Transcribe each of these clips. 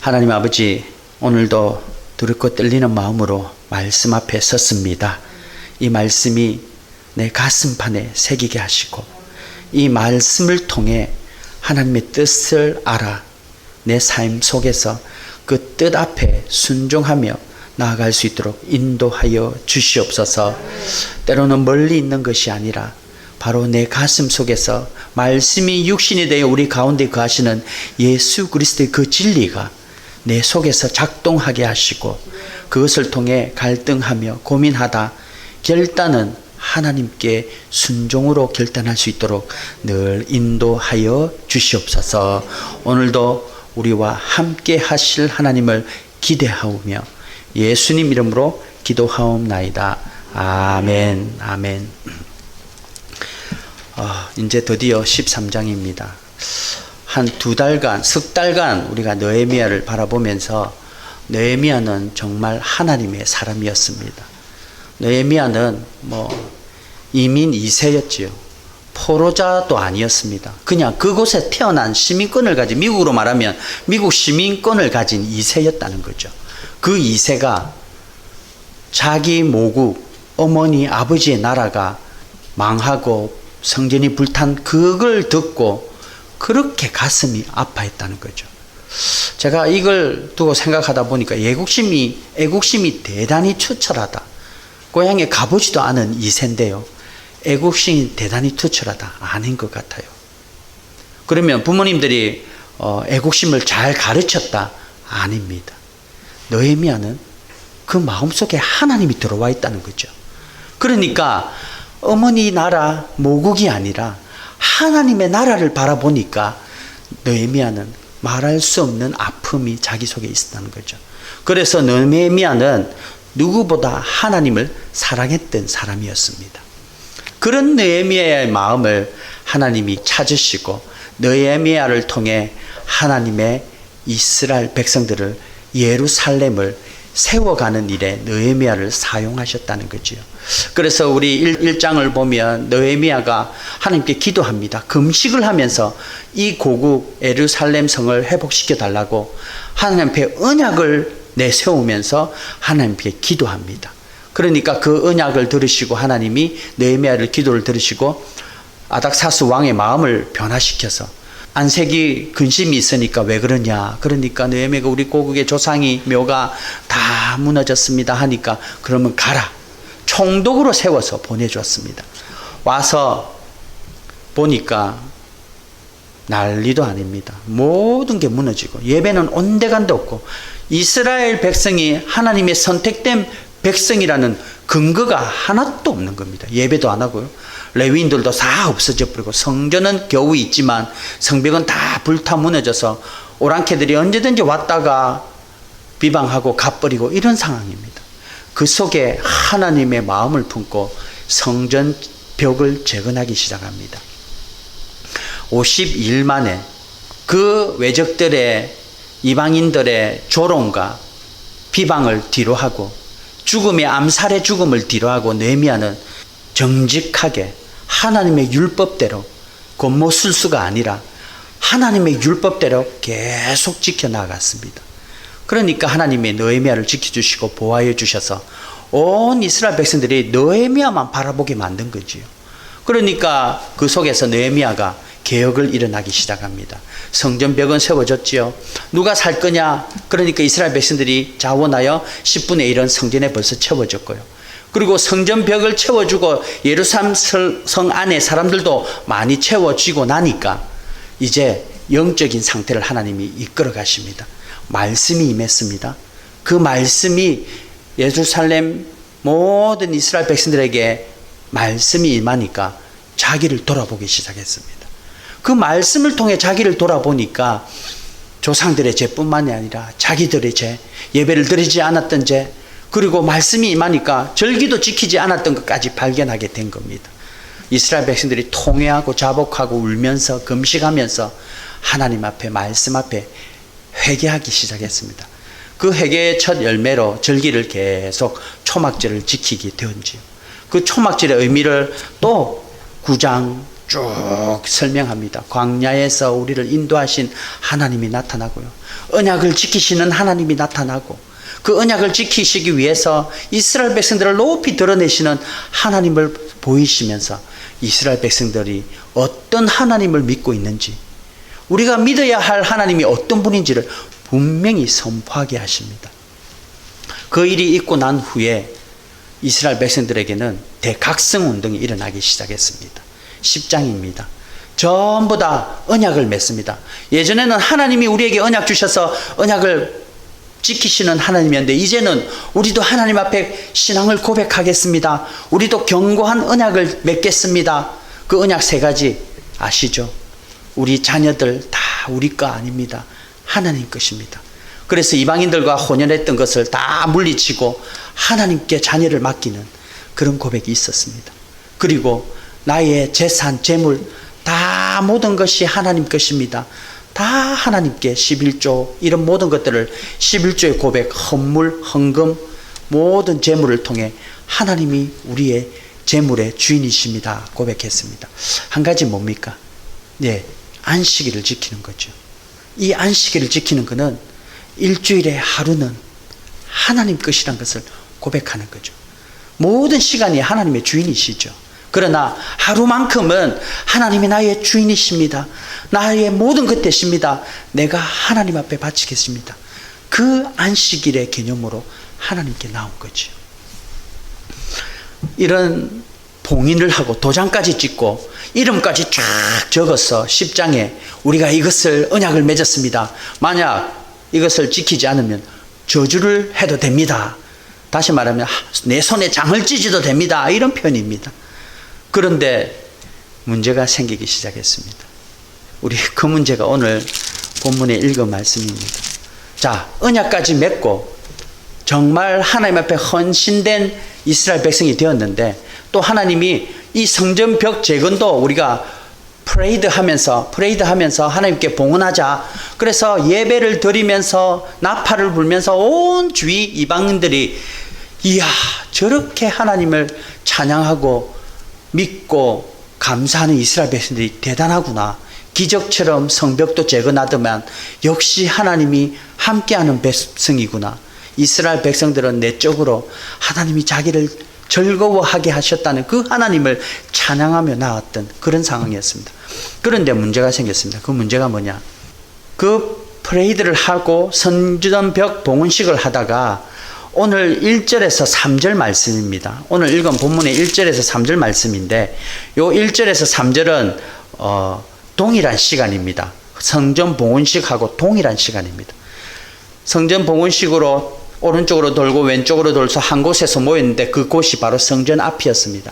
하나님 아버지, 오늘도 두렵고 떨리는 마음으로 말씀 앞에 섰습니다. 이 말씀이 내 가슴판에 새기게 하시고 이 말씀을 통해 하나님의 뜻을 알아 내 삶 속에서 그 뜻 앞에 순종하며 나아갈 수 있도록 인도하여 주시옵소서. 때로는 멀리 있는 것이 아니라 바로 내 가슴 속에서 말씀이 육신이 되어 우리 가운데 거하시는 예수 그리스도의 그 진리가 내 속에서 작동하게 하시고 그것을 통해 갈등하며 고민하다 결단은 하나님께 순종으로 결단할 수 있도록 늘 인도하여 주시옵소서. 오늘도 우리와 함께 하실 하나님을 기대하오며 예수님 이름으로 기도하옵나이다. 아멘. 아멘. 이제 드디어 13장입니다. 한 석 달간 우리가 느헤미야를 바라보면서 느헤미야는 정말 하나님의 사람이었습니다. 느헤미야는 이민 2세였지요. 포로자도 아니었습니다. 그냥 그곳에 태어난 시민권을 가진, 미국으로 말하면 미국 시민권을 가진 2세였다는 거죠. 그 2세가 자기 모국, 어머니, 아버지의 나라가 망하고 성전이 불탄 그걸 듣고 그렇게 가슴이 아파했다는 거죠. 제가 이걸 두고 생각하다 보니까 애국심이 대단히 추철하다. 고향에 가보지도 않은 2세인데요. 애국심이 대단히 투철하다. 아닌 것 같아요. 그러면 부모님들이 애국심을 잘 가르쳤다. 아닙니다. 느헤미야는 그 마음속에 하나님이 들어와 있다는 거죠. 그러니까 어머니 나라 모국이 아니라 하나님의 나라를 바라보니까 느헤미야는 말할 수 없는 아픔이 자기 속에 있었다는 거죠. 그래서 느헤미야는 누구보다 하나님을 사랑했던 사람이었습니다. 그런 느헤미야의 마음을 하나님이 찾으시고 느헤미야를 통해 하나님의 이스라엘 백성들을 예루살렘을 세워가는 일에 느헤미야를 사용하셨다는 거지요. 그래서 우리 1장을 보면 느헤미야가 하나님께 기도합니다. 금식을 하면서 이 고국 예루살렘 성을 회복시켜 달라고 하나님 앞에 언약을 내세우면서 하나님께 기도합니다. 그러니까 그 언약을 들으시고 하나님이 느헤미야를 기도를 들으시고 아닥사스 왕의 마음을 변화시켜서 안색이 근심이 있으니까 왜 그러냐. 그러니까 느헤미야가 우리 고국의 조상이 묘가 다 무너졌습니다 하니까 그러면 가라. 총독으로 세워서 보내줬습니다. 와서 보니까 난리도 아닙니다. 모든 게 무너지고 예배는 온데간데 없고 이스라엘 백성이 하나님의 선택된 백성이라는 근거가 하나도 없는 겁니다. 예배도 안 하고요. 레위인들도 다 없어져 버리고 성전은 겨우 있지만 성벽은 다 불타 무너져서 오랑캐들이 언제든지 왔다가 비방하고 가버리고 이런 상황입니다. 그 속에 하나님의 마음을 품고 성전 벽을 재건하기 시작합니다. 52일 만에 그 외적들의 이방인들의 조롱과 비방을 뒤로하고 죽음의 암살의 죽음을 뒤로하고 느헤미야는 정직하게 하나님의 율법대로 겉모술수가 아니라 하나님의 율법대로 계속 지켜나갔습니다. 그러니까 하나님이 느헤미야를 지켜주시고 보호해 주셔서 온 이스라엘 백성들이 느헤미야만 바라보게 만든 거지요. 그러니까 그 속에서 느헤미야가 개혁을 일어나기 시작합니다. 성전벽은 세워졌지요. 누가 살 거냐? 그러니까 이스라엘 백성들이 자원하여 10분의 1은 성전에 벌써 채워졌고요. 그리고 성전벽을 채워주고 예루살렘 성 안에 사람들도 많이 채워지고 나니까 이제 영적인 상태를 하나님이 이끌어 가십니다. 말씀이 임했습니다. 그 말씀이 예루살렘 모든 이스라엘 백성들에게 말씀이 임하니까 자기를 돌아보기 시작했습니다. 그 말씀을 통해 자기를 돌아보니까 조상들의 죄뿐만이 아니라 자기들의 죄, 예배를 드리지 않았던 죄, 그리고 말씀이 임하니까 절기도 지키지 않았던 것까지 발견하게 된 겁니다. 이스라엘 백성들이 통회하고 자복하고 울면서 금식하면서 하나님 앞에 말씀 앞에 회개하기 시작했습니다. 그 회개의 첫 열매로 절기를 계속 초막절을 지키게 되었지요. 그 초막절의 의미를 또 9장 쭉 설명합니다. 광야에서 우리를 인도하신 하나님이 나타나고요. 언약을 지키시는 하나님이 나타나고, 그 언약을 지키시기 위해서 이스라엘 백성들을 높이 드러내시는 하나님을 보이시면서 이스라엘 백성들이 어떤 하나님을 믿고 있는지, 우리가 믿어야 할 하나님이 어떤 분인지를 분명히 선포하게 하십니다. 그 일이 있고 난 후에 이스라엘 백성들에게는 대각성 운동이 일어나기 시작했습니다. 10장입니다. 전부 다 언약을 맺습니다. 예전에는 하나님이 우리에게 언약 주셔서 언약을 지키시는 하나님이었는데, 이제는 우리도 하나님 앞에 신앙을 고백하겠습니다. 우리도 견고한 언약을 맺겠습니다. 그 언약 3가지 아시죠? 우리 자녀들 다 우리 거 아닙니다. 하나님 것입니다. 그래서 이방인들과 혼연했던 것을 다 물리치고 하나님께 자녀를 맡기는 그런 고백이 있었습니다. 그리고 나의 재산, 재물 다 모든 것이 하나님 것입니다. 다 하나님께 11조, 이런 모든 것들을 11조의 고백, 헌물, 헌금, 모든 재물을 통해 하나님이 우리의 재물의 주인이십니다 고백했습니다. 한 가지 뭡니까? 네, 안식일을 지키는 거죠. 이 안식일을 지키는 것은 일주일에 하루는 하나님 것이란 것을 고백하는 거죠. 모든 시간이 하나님의 주인이시죠. 그러나 하루만큼은 하나님이 나의 주인이십니다. 나의 모든 것 되십니다. 내가 하나님 앞에 바치겠습니다. 그 안식일의 개념으로 하나님께 나온 거죠. 이런 봉인을 하고 도장까지 찍고 이름까지 쫙 적어서 10장에 우리가 이것을 언약을 맺었습니다. 만약 이것을 지키지 않으면 저주를 해도 됩니다. 다시 말하면 내 손에 장을 찌지도 됩니다. 이런 표현입니다. 그런데 문제가 생기기 시작했습니다. 우리 그 문제가 오늘 본문에 읽은 말씀입니다. 자, 언약까지 맺고 정말 하나님 앞에 헌신된 이스라엘 백성이 되었는데, 또 하나님이 이 성전 벽 재건도 우리가 프레이드 하면서 하나님께 봉헌하자. 그래서 예배를 드리면서 나팔을 불면서 온 주위 이방인들이 이야, 저렇게 하나님을 찬양하고 믿고 감사하는 이스라엘 백성들이 대단하구나. 기적처럼 성벽도 재건하더만 역시 하나님이 함께하는 백성이구나. 이스라엘 백성들은 내적으로 하나님이 자기를 즐거워하게 하셨다는 그 하나님을 찬양하며 나왔던 그런 상황이었습니다. 그런데 문제가 생겼습니다. 그 문제가 뭐냐? 그 프레이드를 하고 성전벽 봉헌식을 하다가 오늘 1절에서 3절 말씀입니다. 오늘 읽은 본문의 1절에서 3절 말씀인데, 요 1절에서 3절은 동일한 시간입니다. 성전 봉헌식하고 동일한 시간입니다. 성전 봉헌식으로 오른쪽으로 돌고 왼쪽으로 돌서 한 곳에서 모였는데, 그곳이 바로 성전 앞이었습니다.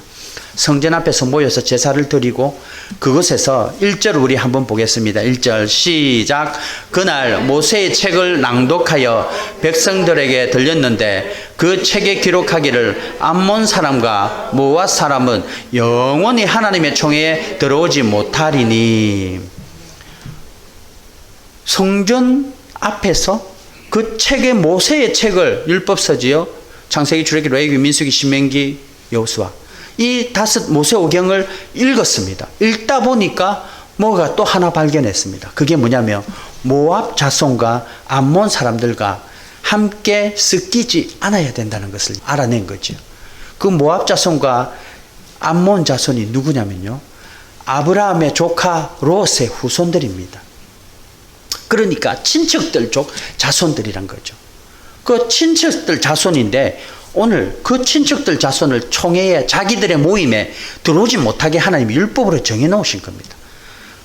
성전 앞에서 모여서 제사를 드리고, 그곳에서 1절 우리 한번 보겠습니다. 1절 시작. 그날 모세의 책을 낭독하여 백성들에게 들렸는데, 그 책에 기록하기를 암몬 사람과 모압 사람은 영원히 하나님의 총회에 들어오지 못하리니. 성전 앞에서 그 책에 모세의 책을, 율법서지요, 창세기, 출애굽기, 레위기, 민수기, 신명기, 여호수아, 이 5 모세오경을 읽었습니다. 읽다 보니까 뭐가 또 하나 발견했습니다. 그게 뭐냐면 모압 자손과 암몬 사람들과 함께 섞이지 않아야 된다는 것을 알아낸 거죠. 그 모압 자손과 암몬 자손이 누구냐면요, 아브라함의 조카 롯의 후손들입니다. 그러니까 친척들 쪽 자손들이란 거죠. 그 친척들 자손인데, 오늘 그 친척들 자손을 총회에, 자기들의 모임에 들어오지 못하게 하나님이 율법으로 정해놓으신 겁니다.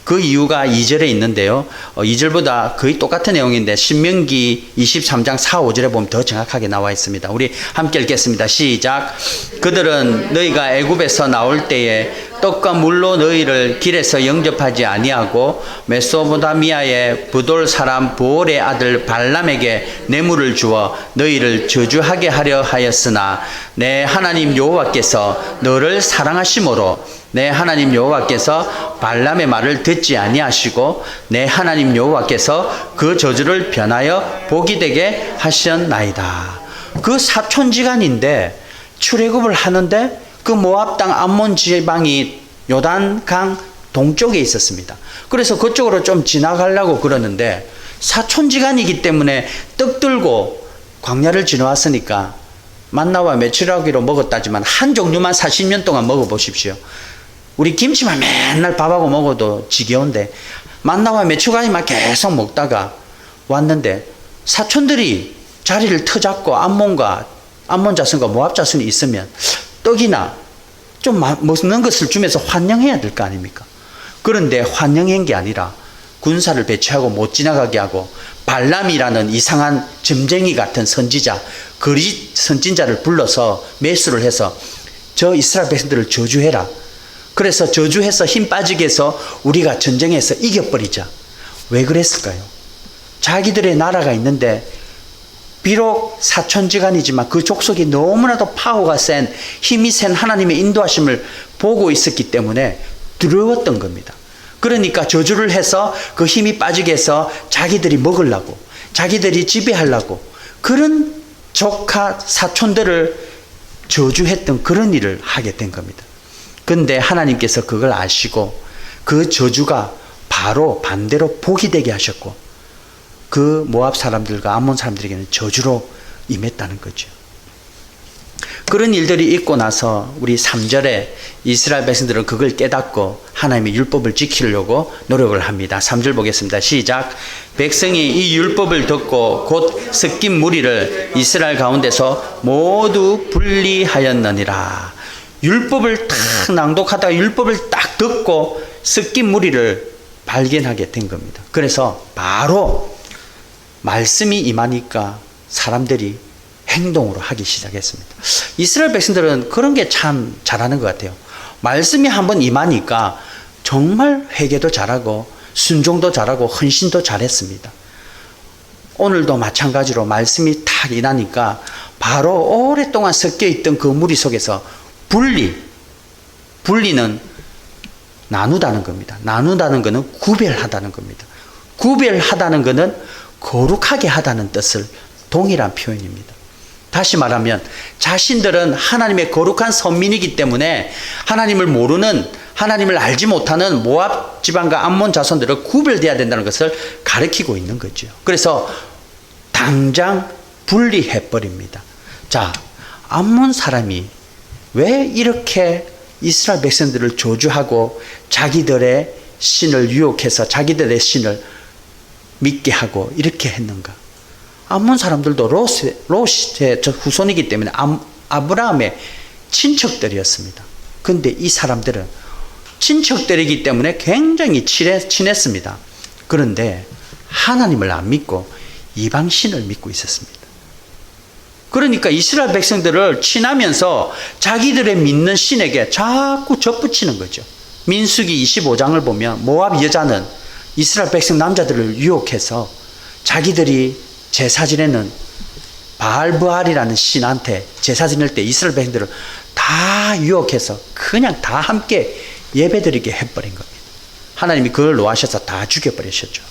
그 이유가 2절에 있는데요. 2절보다 거의 똑같은 내용인데 신명기 23장 4, 5절에 보면 더 정확하게 나와 있습니다. 우리 함께 읽겠습니다. 시작. 그들은 너희가 애굽에서 나올 때에 떡과 물로 너희를 길에서 영접하지 아니하고 메소포타미아의 부돌 사람 부올의 아들 발람에게 뇌물을 주어 너희를 저주하게 하려 하였으나 내 하나님 여호와께서 너를 사랑하심으로 내 하나님 여호와께서 발람의 말을 듣지 아니하시고 내 하나님 여호와께서 그 저주를 변하여 복이 되게 하셨나이다. 그 사촌지간인데 출애굽을 하는데 그 모압 땅 암몬 지방이 요단강 동쪽에 있었습니다. 그래서 그쪽으로 좀 지나가려고 그러는데 사촌지간이기 때문에 떡 들고 광야를 지나왔으니까 만나와 메추라기로 먹었다지만 한 종류만 40년 동안 먹어보십시오. 우리 김치만 맨날 밥하고 먹어도 지겨운데 만나와 메추라기만 계속 먹다가 왔는데 사촌들이 자리를 터잡고 암몬 자손과 모압 자손이 있으면 떡이나 좀 먹는 것을 주면서 환영해야 될 거 아닙니까? 그런데 환영한 게 아니라 군사를 배치하고 못 지나가게 하고 발람이라는 이상한 점쟁이 같은 선지자, 거짓 선진자를 불러서 매수를 해서 저 이스라엘 백성들을 저주해라. 그래서 저주해서 힘 빠지게 해서 우리가 전쟁에서 이겨버리자. 왜 그랬을까요? 자기들의 나라가 있는데 비록 사촌지간이지만 그 족속이 너무나도 파워가 센, 힘이 센 하나님의 인도하심을 보고 있었기 때문에 두려웠던 겁니다. 그러니까 저주를 해서 그 힘이 빠지게 해서 자기들이 먹으려고, 자기들이 지배하려고 그런 조카 사촌들을 저주했던 그런 일을 하게 된 겁니다. 근데 하나님께서 그걸 아시고 그 저주가 바로 반대로 복이 되게 하셨고 그 모압 사람들과 암몬 사람들에게는 저주로 임했다는 거죠. 그런 일들이 있고 나서 우리 3절에 이스라엘 백성들은 그걸 깨닫고 하나님의 율법을 지키려고 노력을 합니다. 3절 보겠습니다. 시작. 백성이 이 율법을 듣고 곧 섞인 무리를 이스라엘 가운데서 모두 분리하였느니라. 율법을 딱 낭독하다가 율법을 딱 듣고 섞인 무리를 발견하게 된 겁니다. 그래서 바로 말씀이 임하니까 사람들이 행동으로 하기 시작했습니다. 이스라엘 백성들은 그런 게 참 잘하는 것 같아요. 말씀이 한번 임하니까 정말 회개도 잘하고 순종도 잘하고 헌신도 잘했습니다. 오늘도 마찬가지로 말씀이 탁 임하니까 바로 오랫동안 섞여 있던 그 무리 속에서 분리는 나누다는 겁니다. 나누다는 것은 구별하다는 겁니다. 구별하다는 것은 거룩하게 하다는 뜻을 동일한 표현입니다. 다시 말하면 자신들은 하나님의 거룩한 선민이기 때문에 하나님을 모르는, 하나님을 알지 못하는 모압 지방과 암몬 자손들을 구별되어야 된다는 것을 가르치고 있는 거죠. 그래서 당장 분리해버립니다. 자, 암몬 사람이 왜 이렇게 이스라엘 백성들을 저주하고 자기들의 신을 유혹해서 자기들의 신을 믿게 하고 이렇게 했는가? 암몬 사람들도 롯의 후손이기 때문에 아브라함의 친척들이었습니다. 그런데 이 사람들은 친척들이기 때문에 굉장히 친했습니다. 그런데 하나님을 안 믿고 이방신을 믿고 있었습니다. 그러니까 이스라엘 백성들을 친하면서 자기들의 믿는 신에게 자꾸 접붙이는 거죠. 민수기 25장을 보면 모압 여자는 이스라엘 백성 남자들을 유혹해서 자기들이 제사 지내는 바알브알이라는 신한테 제사 지낼 때 이스라엘 백성들을 다 유혹해서 그냥 다 함께 예배드리게 해버린 겁니다. 하나님이 그걸 노하셔서 다 죽여버리셨죠.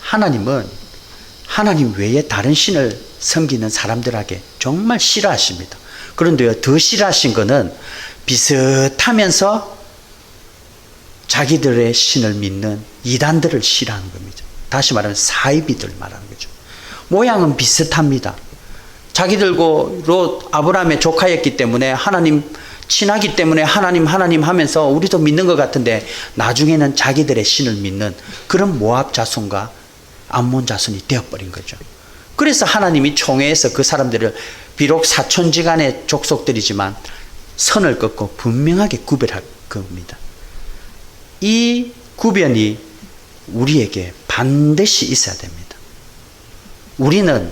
하나님은 하나님 외에 다른 신을 섬기는 사람들에게 정말 싫어하십니다. 그런데요, 더 싫어하신 것은 비슷하면서 자기들의 신을 믿는 이단들을 싫어하는 겁니다. 다시 말하면 사이비들 말하는 거죠. 모양은 비슷합니다. 자기들고 롯 아브라함의 조카였기 때문에 하나님 친하기 때문에 하나님 하면서 우리도 믿는 것 같은데 나중에는 자기들의 신을 믿는 그런 모압 자손과 암몬 자손이 되어버린 거죠. 그래서 하나님이 총회에서 그 사람들을 비록 사촌지간의 족속들이지만 선을 긋고 분명하게 구별할 겁니다. 이 구별이 우리에게 반드시 있어야 됩니다. 우리는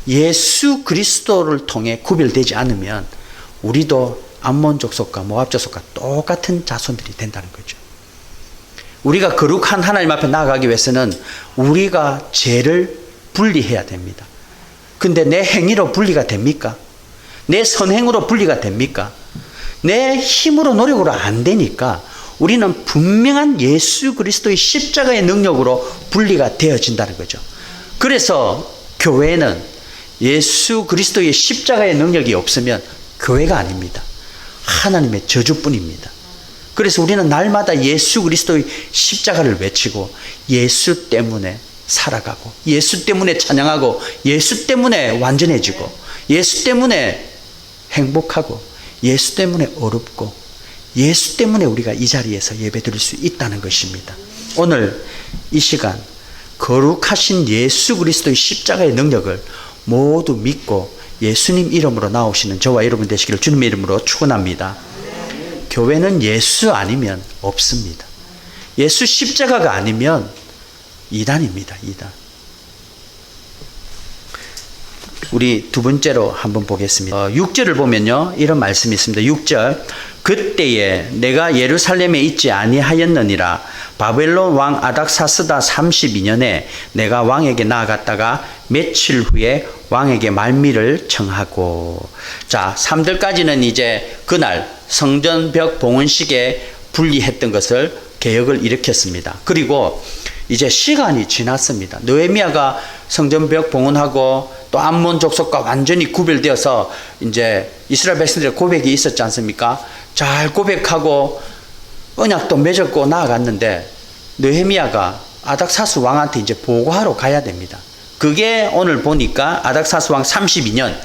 예수 그리스도를 통해 구별되지 않으면 우리도 암몬 족속과 모압 족속과 똑같은 자손들이 된다는 거죠. 우리가 거룩한 하나님 앞에 나아가기 위해서는 우리가 죄를 분리해야 됩니다. 근데 내 행위로 분리가 됩니까? 내 선행으로 분리가 됩니까? 내 힘으로 노력으로 안 되니까 우리는 분명한 예수 그리스도의 십자가의 능력으로 분리가 되어진다는 거죠. 그래서 교회는 예수 그리스도의 십자가의 능력이 없으면 교회가 아닙니다. 하나님의 저주뿐입니다. 그래서 우리는 날마다 예수 그리스도의 십자가를 외치고 예수 때문에 살아가고 예수 때문에 찬양하고 예수 때문에 완전해지고 예수 때문에 행복하고 예수 때문에 어렵고 예수 때문에 우리가 이 자리에서 예배드릴 수 있다는 것입니다. 오늘 이 시간 거룩하신 예수 그리스도의 십자가의 능력을 모두 믿고 예수님 이름으로 나오시는 저와 여러분 되시기를 주님의 이름으로 축원합니다. 교회는 예수 아니면 없습니다. 예수 십자가가 아니면 이단입니다. 이단. 우리 두 번째로 한번 보겠습니다. 6절을 보면요, 이런 말씀이 있습니다. 6절, 그때에 내가 예루살렘에 있지 아니하였느니라. 바벨론 왕 아닥사스다 32년에 내가 왕에게 나아갔다가 며칠 후에 왕에게 말미를 청하고. 자, 3절까지는 이제 그날 성전벽 봉헌식에 분리했던 것을 개혁을 일으켰습니다. 그리고 이제 시간이 지났습니다. 느헤미야가 성전벽 봉헌하고 또 암몬 족속과 완전히 구별되어서 이제 이스라엘 백성들의 고백이 있었지 않습니까? 잘 고백하고 언약도 맺었고 나아갔는데 느헤미야가 아닥사스 왕한테 이제 보고하러 가야 됩니다. 그게 오늘 보니까 아닥사스 왕 32년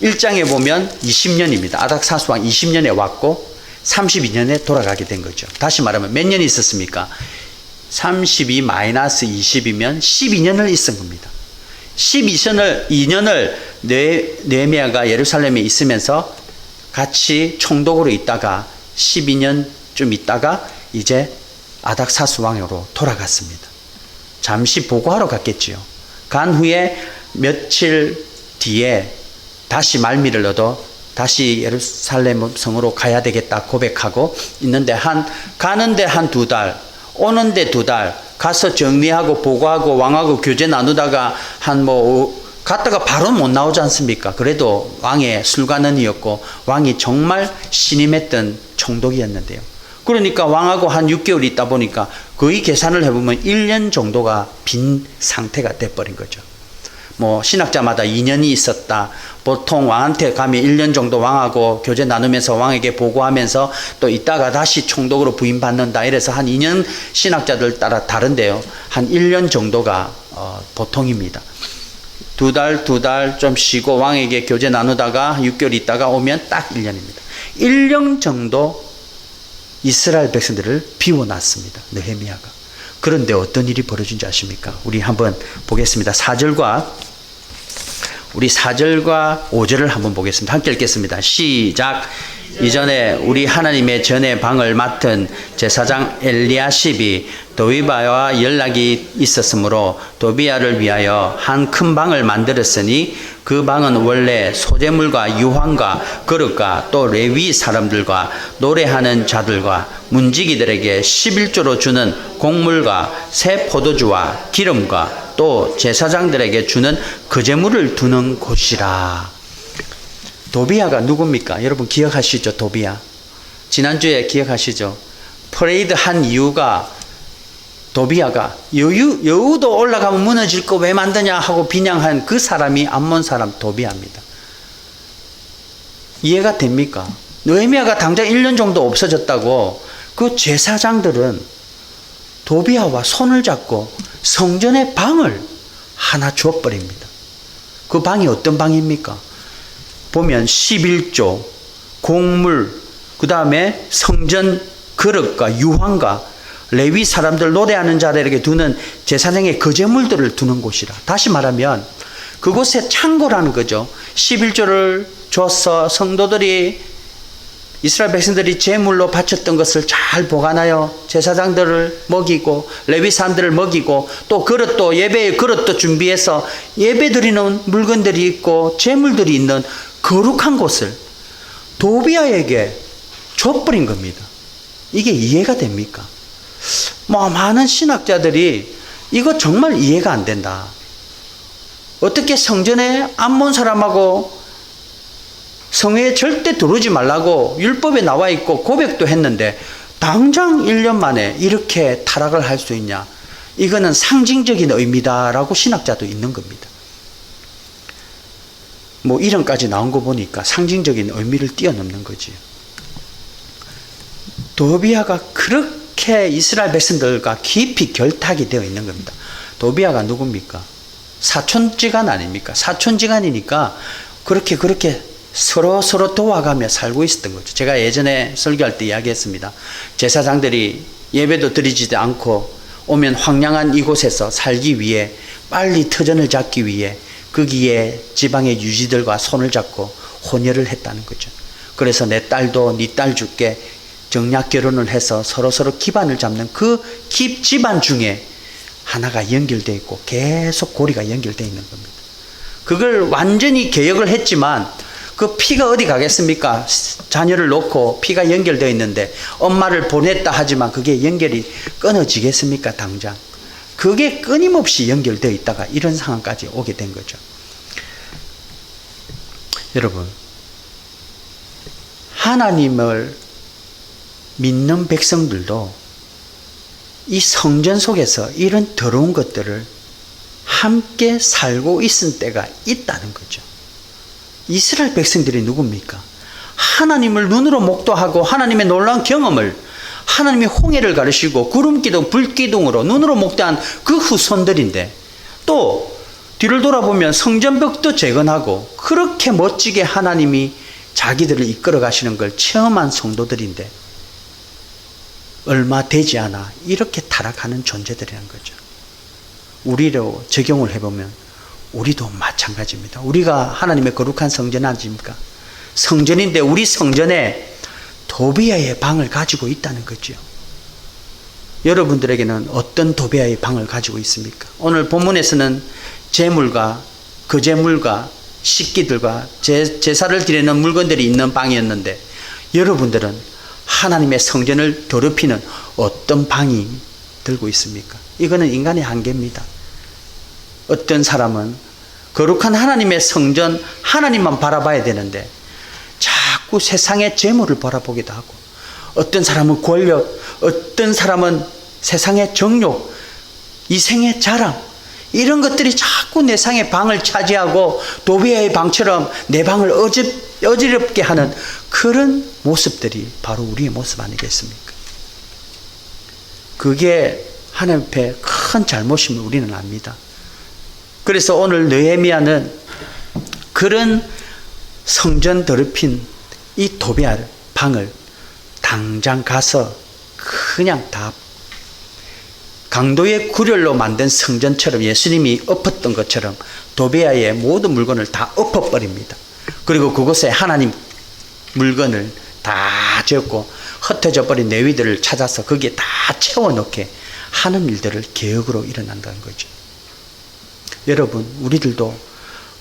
1장에 보면 20년입니다. 아닥사스 왕 20년에 왔고 32년에 돌아가게 된 거죠. 다시 말하면 몇 년이 있었습니까? 32-20이면 12년을 있은 겁니다. 12년을 느헤미야가 예루살렘에 있으면서 같이 총독으로 있다가 12년쯤 있다가 이제 아닥사스 왕으로 돌아갔습니다. 잠시 보고하러 갔겠지요. 간 후에 며칠 뒤에 다시 말미를 얻어 다시 예루살렘 성으로 가야 되겠다 고백하고 있는데 가는데 한 2달, 오는데 2달, 가서 정리하고 보고하고 왕하고 교제 나누다가 갔다가 바로 못 나오지 않습니까? 그래도 왕의 술관원이었고 왕이 정말 신임했던 총독이었는데요. 그러니까 왕하고 한 6개월 있다 보니까 거의 계산을 해보면 1년 정도가 빈 상태가 돼버린 거죠. 신학자마다 2년이 있었다. 보통 왕한테 가면 1년 정도 왕하고 교제 나누면서 왕에게 보고하면서 또 있다가 다시 총독으로 부임받는다. 이래서 한 2년 신학자들 따라 다른데요. 한 1년 정도가 보통입니다. 2달 좀 쉬고 왕에게 교제 나누다가 6개월 있다가 오면 딱 1년입니다. 1년 정도 이스라엘 백성들을 비워놨습니다. 느헤미야가. 그런데 어떤 일이 벌어진지 아십니까? 우리 한번 보겠습니다. 4절과 5절을 한번 보겠습니다. 함께 읽겠습니다. 시작. 이전에 우리 하나님의 전의 방을 맡은 제사장 엘리야십이 도비아와 연락이 있었으므로 도비아를 위하여 한 큰 방을 만들었으니 그 방은 원래 소재물과 유황과 그릇과 또 레위 사람들과 노래하는 자들과 문지기들에게 11조로 주는 곡물과 새 포도주와 기름과 또 제사장들에게 주는 거제물을 두는 곳이라. 도비아가 누굽니까? 여러분 기억하시죠? 도비아. 지난주에 기억하시죠? 퍼레이드 한 이유가 도비아가 여우도 올라가면 무너질 거 왜 만드냐 하고 비난한 그 사람이 암몬 사람 도비아입니다. 이해가 됩니까? 느헤미야가 당장 1년 정도 없어졌다고 그 제사장들은 도비아와 손을 잡고 성전의 방을 하나 줘버립니다. 그 방이 어떤 방입니까? 보면 11조, 곡물, 그 다음에 성전 그릇과 유황과 레위 사람들 노래하는 자들에게 두는 제사장의 거제물들을 두는 곳이라. 다시 말하면 그곳에 창고라는 거죠. 11조를 줘서 성도들이 이스라엘 백성들이 제물로 바쳤던 것을 잘 보관하여 제사장들을 먹이고 레위 사람들을 먹이고 또 그릇도 예배의 그릇도 준비해서 예배 드리는 물건들이 있고 제물들이 있는 거룩한 곳을 도비아에게 줘버린 겁니다. 이게 이해가 됩니까? 많은 신학자들이 이거 정말 이해가 안 된다. 어떻게 성전에 암몬 사람하고 성회에 절대 들어오지 말라고 율법에 나와 있고 고백도 했는데 당장 1년 만에 이렇게 타락을 할 수 있냐. 이거는 상징적인 의미다라고 신학자도 있는 겁니다. 이런까지 나온 거 보니까 상징적인 의미를 뛰어넘는 거지. 도비아가 그렇게 이스라엘 백성들과 깊이 결탁이 되어 있는 겁니다. 도비아가 누굽니까? 사촌지간 아닙니까? 사촌지간이니까 그렇게 서로 도와가며 살고 있었던 거죠. 제가 예전에 설교할 때 이야기했습니다. 제사장들이 예배도 드리지도 않고 오면 황량한 이곳에서 살기 위해 빨리 터전을 잡기 위해 거기에 지방의 유지들과 손을 잡고 혼혈을 했다는 거죠. 그래서 내 딸도 네 딸 줄게 정략 결혼을 해서 서로 기반을 잡는 그 집안 중에 하나가 연결되어 있고 계속 고리가 연결되어 있는 겁니다. 그걸 완전히 개혁을 했지만 그 피가 어디 가겠습니까? 자녀를 놓고 피가 연결되어 있는데 엄마를 보냈다 하지만 그게 연결이 끊어지겠습니까? 당장. 그게 끊임없이 연결되어 있다가 이런 상황까지 오게 된 거죠. 여러분, 하나님을 믿는 백성들도 이 성전 속에서 이런 더러운 것들을 함께 살고 있은 때가 있다는 거죠. 이스라엘 백성들이 누굽니까? 하나님을 눈으로 목도하고 하나님의 놀라운 경험을, 하나님의 홍해를 가르치고 구름기둥 불기둥으로 눈으로 목도한 그 후손들인데, 또 뒤를 돌아보면 성전벽도 재건하고 그렇게 멋지게 하나님이 자기들을 이끌어 가시는 걸 체험한 성도들인데 얼마 되지 않아 이렇게 타락하는 존재들이라는 거죠. 우리로 적용을 해보면 우리도 마찬가지입니다. 우리가 하나님의 거룩한 성전 아닙니까? 성전인데 우리 성전에 도비아의 방을 가지고 있다는 거죠. 여러분들에게는 어떤 도비아의 방을 가지고 있습니까? 오늘 본문에서는 제물과 거제물과 식기들과 제사를 드리는 물건들이 있는 방이었는데, 여러분들은 하나님의 성전을 더럽히는 어떤 방이 들고 있습니까? 이거는 인간의 한계입니다. 어떤 사람은 거룩한 하나님의 성전 하나님만 바라봐야 되는데 자꾸 세상의 재물을 바라보기도 하고, 어떤 사람은 권력, 어떤 사람은 세상의 정욕, 이생의 자랑, 이런 것들이 자꾸 내 상의 방을 차지하고 도비아의 방처럼 내 방을 어지럽게 하는 그런 모습들이 바로 우리의 모습 아니겠습니까? 그게 하나님 앞에 큰 잘못임을 우리는 압니다. 그래서 오늘 느헤미야는 그런 성전 더럽힌 이 도비아 방을 당장 가서 그냥 다 강도의 구렬로 만든 성전처럼 예수님이 엎었던 것처럼 도비아의 모든 물건을 다 엎어버립니다. 그리고 그곳에 하나님 물건을 다 적고 흩어져 버린 레위들을 찾아서 거기에 다 채워넣게 하는 일들을 개혁으로 일어난다는 거죠. 여러분, 우리들도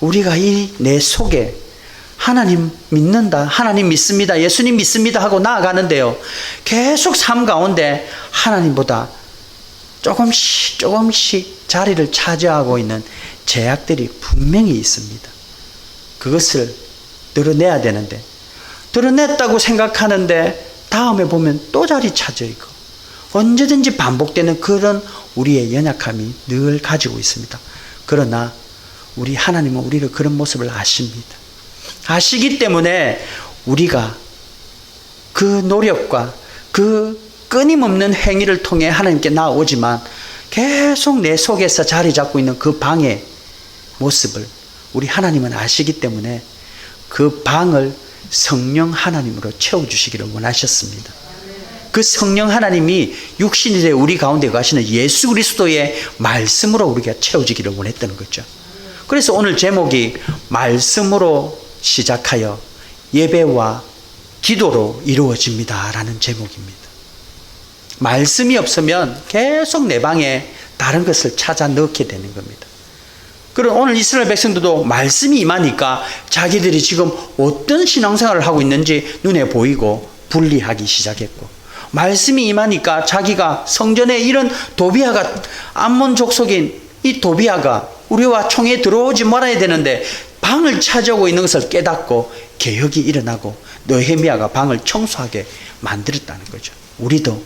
우리가 이 내 속에 하나님 믿는다, 하나님 믿습니다, 예수님 믿습니다 하고 나아가는데요, 계속 삶 가운데 하나님보다 조금씩 자리를 차지하고 있는 제약들이 분명히 있습니다. 그것을 드러내야 되는데, 드러냈다고 생각하는데 다음에 보면 또 자리 차져 있고 언제든지 반복되는 그런 우리의 연약함이 늘 가지고 있습니다. 그러나 우리 하나님은 우리를 그런 모습을 아십니다. 아시기 때문에 우리가 그 노력과 그 끊임없는 행위를 통해 하나님께 나아오지만 계속 내 속에서 자리 잡고 있는 그 방의 모습을 우리 하나님은 아시기 때문에 그 방을 성령 하나님으로 채워주시기를 원하셨습니다. 그 성령 하나님이 육신이 되어 우리 가운데 가시는 예수 그리스도의 말씀으로 우리가 채워지기를 원했다는 거죠. 그래서 오늘 제목이 말씀으로 시작하여 예배와 기도로 이루어집니다 라는 제목입니다. 말씀이 없으면 계속 내 방에 다른 것을 찾아 넣게 되는 겁니다. 그리고 오늘 이스라엘 백성들도 말씀이 임하니까 자기들이 지금 어떤 신앙생활을 하고 있는지 눈에 보이고 분리하기 시작했고, 말씀이 임하니까 자기가 성전에 이런 도비아가, 암몬 족속인 이 도비아가 우리와 총에 들어오지 말아야 되는데 방을 차지하고 있는 것을 깨닫고 개혁이 일어나고 느헤미야가 방을 청소하게 만들었다는 거죠. 우리도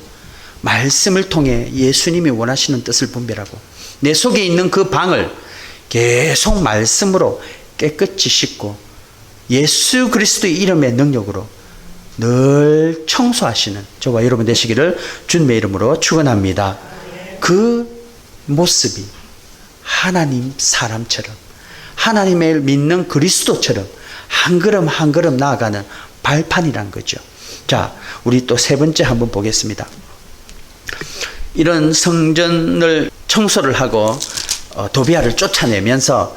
말씀을 통해 예수님이 원하시는 뜻을 분별하고 내 속에 있는 그 방을 계속 말씀으로 깨끗이 씻고 예수 그리스도의 이름의 능력으로 늘 청소하시는 저와 여러분 되시기를 주님의 이름으로 축원합니다. 그 모습이 하나님 사람처럼 하나님을 믿는 그리스도처럼 한 걸음 한 걸음 나아가는 발판이란 거죠. 자, 우리 또 세 번째 한번 보겠습니다. 이런 성전을 청소를 하고 도비아를 쫓아내면서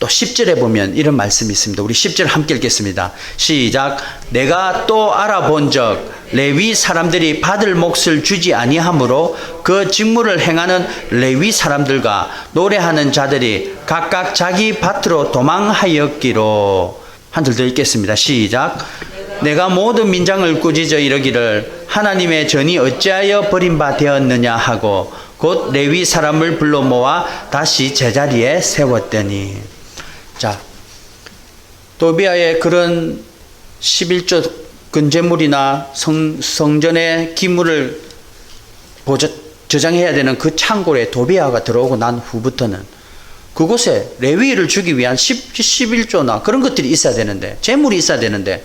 또 10절에 보면 이런 말씀이 있습니다. 우리 10절 함께 읽겠습니다. 시작. 내가 또 알아본 적 레위 사람들이 받을 몫을 주지 아니하므로 그 직무를 행하는 레위 사람들과 노래하는 자들이 각각 자기 밭으로 도망하였기로. 한 절 더 읽겠습니다. 시작. 내가 모든 민장을 꾸짖어 이르기를 하나님의 전이 어찌하여 버림바 되었느냐 하고 곧 레위 사람을 불러 모아 다시 제자리에 세웠더니. 자, 도비아의 그런 11조 건재물이나 성전의 기물을 저장해야 되는 그 창고에 도비아가 들어오고 난 후부터는 그곳에 레위를 주기 위한 11조나 그런 것들이 있어야 되는데, 재물이 있어야 되는데,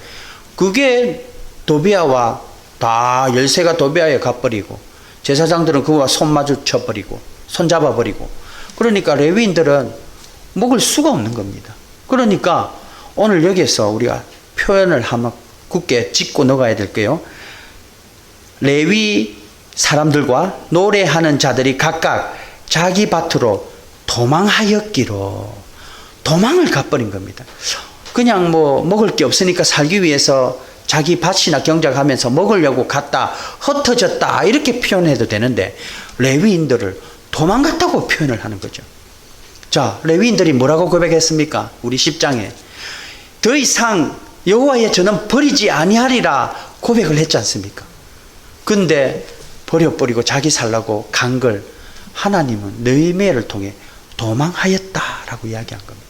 그게 도비아와 다 열쇠가 도비아에 가버리고 제사장들은 그와 손 마주쳐버리고 손 잡아버리고, 그러니까 레위인들은 먹을 수가 없는 겁니다. 그러니까 오늘 여기에서 우리가 표현을 한번 굳게 짚고 넣어가야 될게요. 레위 사람들과 노래하는 자들이 각각 자기 밭으로 도망하였기로. 도망을 가버린 겁니다. 그냥 뭐 먹을 게 없으니까 살기 위해서 자기 밭이나 경작하면서 먹으려고 갔다 흩어졌다 이렇게 표현해도 되는데, 레위인들을 도망갔다고 표현을 하는 거죠. 자, 레위인들이 뭐라고 고백했습니까? 우리 10장에 더 이상 여호와의 전은 버리지 아니하리라 고백을 했지 않습니까? 근데 버려버리고 자기 살라고 간 걸 하나님은 너희매를 통해 도망하였다라고 이야기한 겁니다.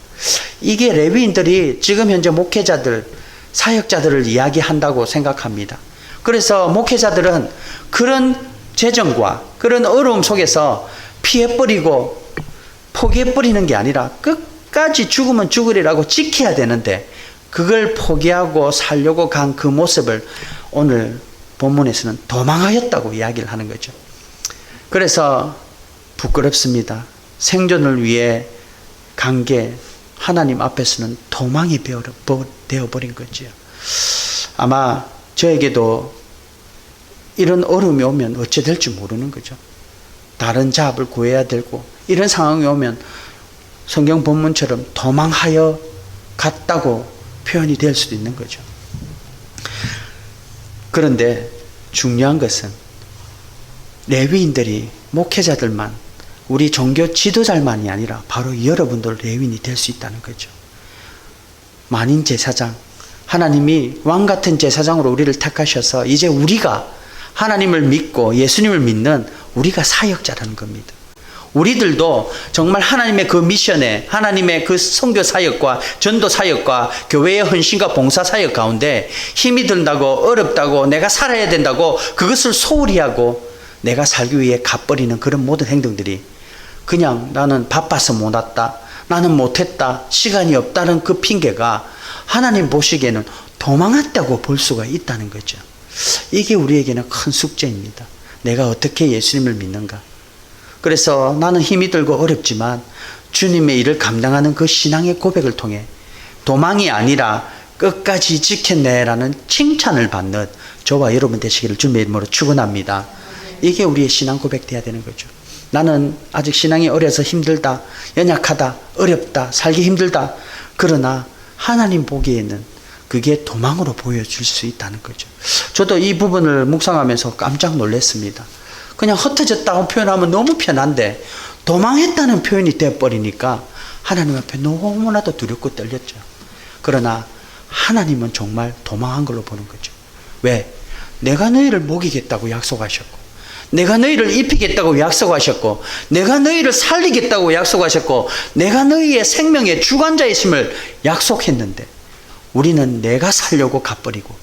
이게 레위인들이 지금 현재 목회자들, 사역자들을 이야기한다고 생각합니다. 그래서 목회자들은 그런 재정과 그런 어려움 속에서 피해버리고 포기해버리는 게 아니라 끝까지 죽으면 죽으리라고 지켜야 되는데, 그걸 포기하고 살려고 간 그 모습을 오늘 본문에서는 도망하였다고 이야기를 하는 거죠. 그래서 부끄럽습니다. 생존을 위해 간 게 하나님 앞에서는 도망이 되어버린 거죠. 아마 저에게도 이런 어려움이 오면 어찌 될지 모르는 거죠. 다른 잡을 구해야 되고, 이런 상황이 오면 성경 본문처럼 도망하여 갔다고 표현이 될 수도 있는 거죠. 그런데 중요한 것은 레위인들이, 목회자들만, 우리 종교 지도자만이 아니라 바로 여러분들 레위인이 될 수 있다는 거죠. 만인 제사장, 하나님이 왕 같은 제사장으로 우리를 택하셔서 이제 우리가 하나님을 믿고 예수님을 믿는 우리가 사역자라는 겁니다. 우리들도 정말 하나님의 그 미션에, 하나님의 그 선교 사역과 전도 사역과 교회의 헌신과 봉사 사역 가운데 힘이 든다고, 어렵다고, 내가 살아야 된다고 그것을 소홀히 하고 내가 살기 위해 갚버리는 그런 모든 행동들이 그냥 나는 바빠서 못 왔다, 나는 못했다, 시간이 없다는 그 핑계가 하나님 보시기에는 도망했다고 볼 수가 있다는 거죠. 이게 우리에게는 큰 숙제입니다. 내가 어떻게 예수님을 믿는가. 그래서 나는 힘이 들고 어렵지만 주님의 일을 감당하는 그 신앙의 고백을 통해 도망이 아니라 끝까지 지켰네라는 칭찬을 받는 저와 여러분 되시기를 주님의 이름으로 축원합니다. 이게 우리의 신앙 고백 돼야 되는 거죠. 나는 아직 신앙이 어려서 힘들다, 연약하다, 어렵다, 살기 힘들다. 그러나 하나님 보기에는 그게 도망으로 보여줄 수 있다는 거죠. 저도 이 부분을 묵상하면서 깜짝 놀랐습니다. 그냥 흩어졌다고 표현하면 너무 편한데 도망했다는 표현이 되어버리니까 하나님 앞에 너무나도 두렵고 떨렸죠. 그러나 하나님은 정말 도망한 걸로 보는 거죠. 왜? 내가 너희를 먹이겠다고 약속하셨고, 내가 너희를 입히겠다고 약속하셨고, 내가 너희를 살리겠다고 약속하셨고, 내가 너희의 생명의 주관자이심을 약속했는데 우리는 내가 살려고 갚버리고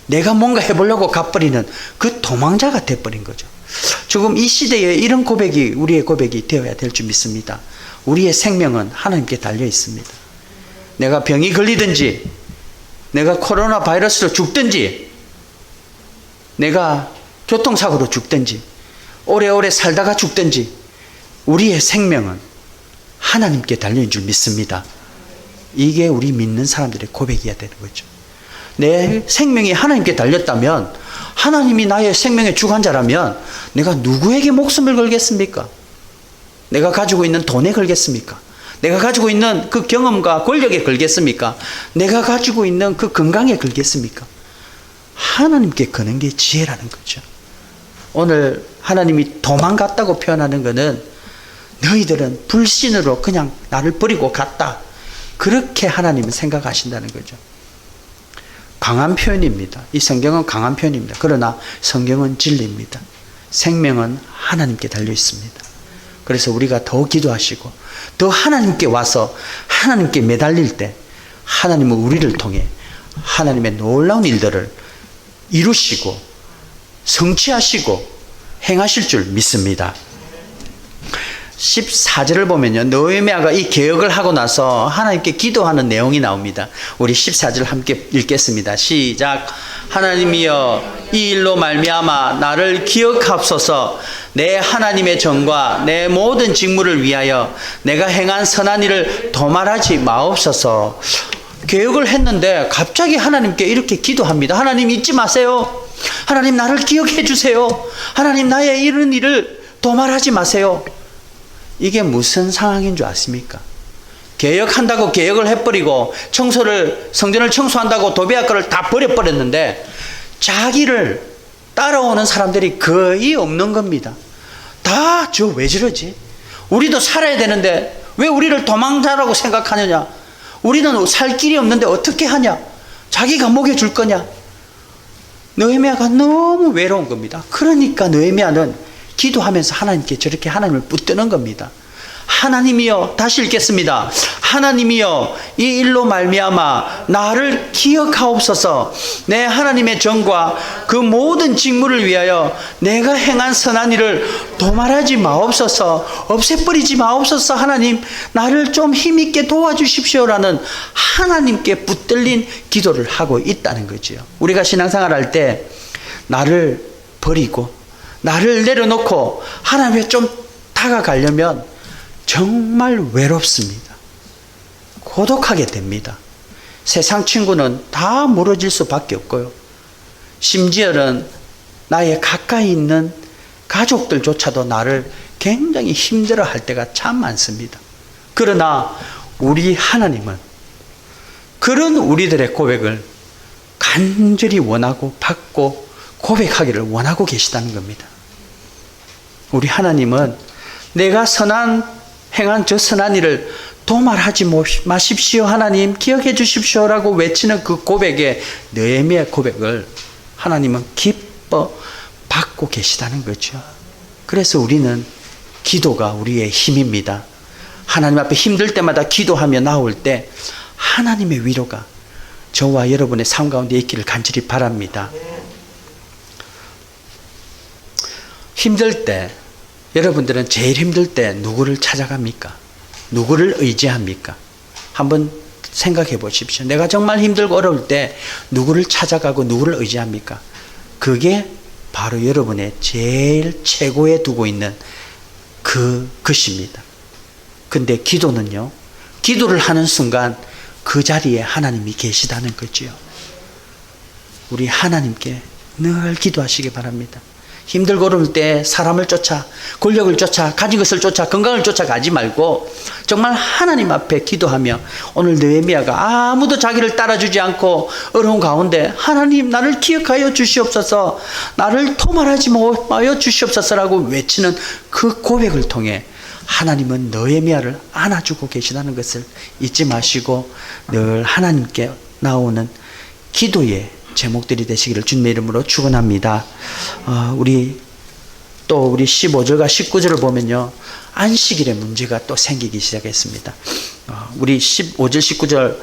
내가 뭔가 해보려고 갚버리는 그 도망자가 돼버린 거죠. 지금 이 시대에 이런 고백이 우리의 고백이 되어야 될 줄 믿습니다. 우리의 생명은 하나님께 달려 있습니다. 내가 병이 걸리든지 내가 코로나 바이러스로 죽든지 내가 교통사고로 죽든지 오래오래 살다가 죽든지 우리의 생명은 하나님께 달려있는 줄 믿습니다. 이게 우리 믿는 사람들의 고백이어야 되는 거죠. 내 생명이 하나님께 달렸다면, 하나님이 나의 생명의 주관자라면 내가 누구에게 목숨을 걸겠습니까? 내가 가지고 있는 돈에 걸겠습니까? 내가 가지고 있는 그 경험과 권력에 걸겠습니까? 내가 가지고 있는 그 건강에 걸겠습니까? 하나님께 거는 게 지혜라는 거죠. 오늘 하나님이 도망갔다고 표현하는 것은 너희들은 불신으로 그냥 나를 버리고 갔다, 그렇게 하나님은 생각하신다는 거죠. 강한 표현입니다. 이 성경은 강한 표현입니다. 그러나 성경은 진리입니다. 생명은 하나님께 달려 있습니다. 그래서 우리가 더 기도하시고 더 하나님께 와서 하나님께 매달릴 때 하나님은 우리를 통해 하나님의 놀라운 일들을 이루시고 성취하시고 행하실 줄 믿습니다. 14절을 보면요, 느헤미야가 이 개혁을 하고 나서 하나님께 기도하는 내용이 나옵니다. 우리 14절 함께 읽겠습니다. 시작. 하나님이여, 이 일로 말미암아 나를 기억하옵소서. 내 하나님의 정과 내 모든 직무를 위하여 내가 행한 선한 일을 도말하지 마옵소서. 개혁을 했는데 갑자기 하나님께 이렇게 기도합니다. 하나님 잊지 마세요. 하나님 나를 기억해 주세요. 하나님 나의 이런 일을 도말하지 마세요. 이게 무슨 상황인 줄 아십니까? 개혁한다고 개혁을 해버리고 성전을 청소한다고 도배할 거를 다 버려버렸는데 자기를 따라오는 사람들이 거의 없는 겁니다. 다 저 왜 저러지? 우리도 살아야 되는데 왜 우리를 도망자라고 생각하느냐? 우리는 살 길이 없는데 어떻게 하냐? 자기가 먹여줄 거냐? 느헤미야가 너무 외로운 겁니다. 그러니까 느헤미야는 기도하면서 하나님께 저렇게 하나님을 붙드는 겁니다. 하나님이여, 다시 읽겠습니다. 하나님이여, 이 일로 말미암아 나를 기억하옵소서. 내 하나님의 정과 그 모든 직무를 위하여 내가 행한 선한 일을 도말하지 마옵소서. 없애버리지 마옵소서. 하나님 나를 좀 힘있게 도와주십시오라는 하나님께 붙들린 기도를 하고 있다는 거지요. 우리가 신앙생활 할 때 나를 버리고 나를 내려놓고 하나님께 좀 다가가려면 정말 외롭습니다. 고독하게 됩니다. 세상 친구는 다 멀어질 수밖에 없고요. 심지어는 나의 가까이 있는 가족들조차도 나를 굉장히 힘들어할 때가 참 많습니다. 그러나 우리 하나님은 그런 우리들의 고백을 간절히 원하고 받고 고백하기를 원하고 계시다는 겁니다. 우리 하나님은 내가 행한 저 선한 일을 도말하지 마십시오. 하나님 기억해 주십시오라고 외치는 그 고백에, 느헤미야의 고백을 하나님은 기뻐 받고 계시다는 거죠. 그래서 우리는 기도가 우리의 힘입니다. 하나님 앞에 힘들 때마다 기도하며 나올 때 하나님의 위로가 저와 여러분의 삶 가운데 있기를 간절히 바랍니다. 힘들 때, 여러분들은 제일 힘들 때 누구를 찾아갑니까? 누구를 의지합니까? 한번 생각해 보십시오. 내가 정말 힘들고 어려울 때 누구를 찾아가고 누구를 의지합니까? 그게 바로 여러분의 제일 최고에 두고 있는 그것입니다. 근데 기도는요, 기도를 하는 순간 그 자리에 하나님이 계시다는 거지요. 우리 하나님께 늘 기도하시기 바랍니다. 힘들고 어려울 때 사람을 쫓아, 권력을 쫓아, 가진 것을 쫓아, 건강을 쫓아 가지 말고 정말 하나님 앞에 기도하며, 오늘 느헤미야가 아무도 자기를 따라주지 않고 어려운 가운데 하나님 나를 기억하여 주시옵소서, 나를 도말하지 마여 주시옵소서라고 외치는 그 고백을 통해 하나님은 느헤미야를 안아주고 계시다는 것을 잊지 마시고 늘 하나님께 나오는 기도의 제목들이 되시기를 주님의 이름으로 축원합니다. 우리 15절과 19절을 보면요, 안식일의 문제가 또 생기기 시작했습니다. 우리 15절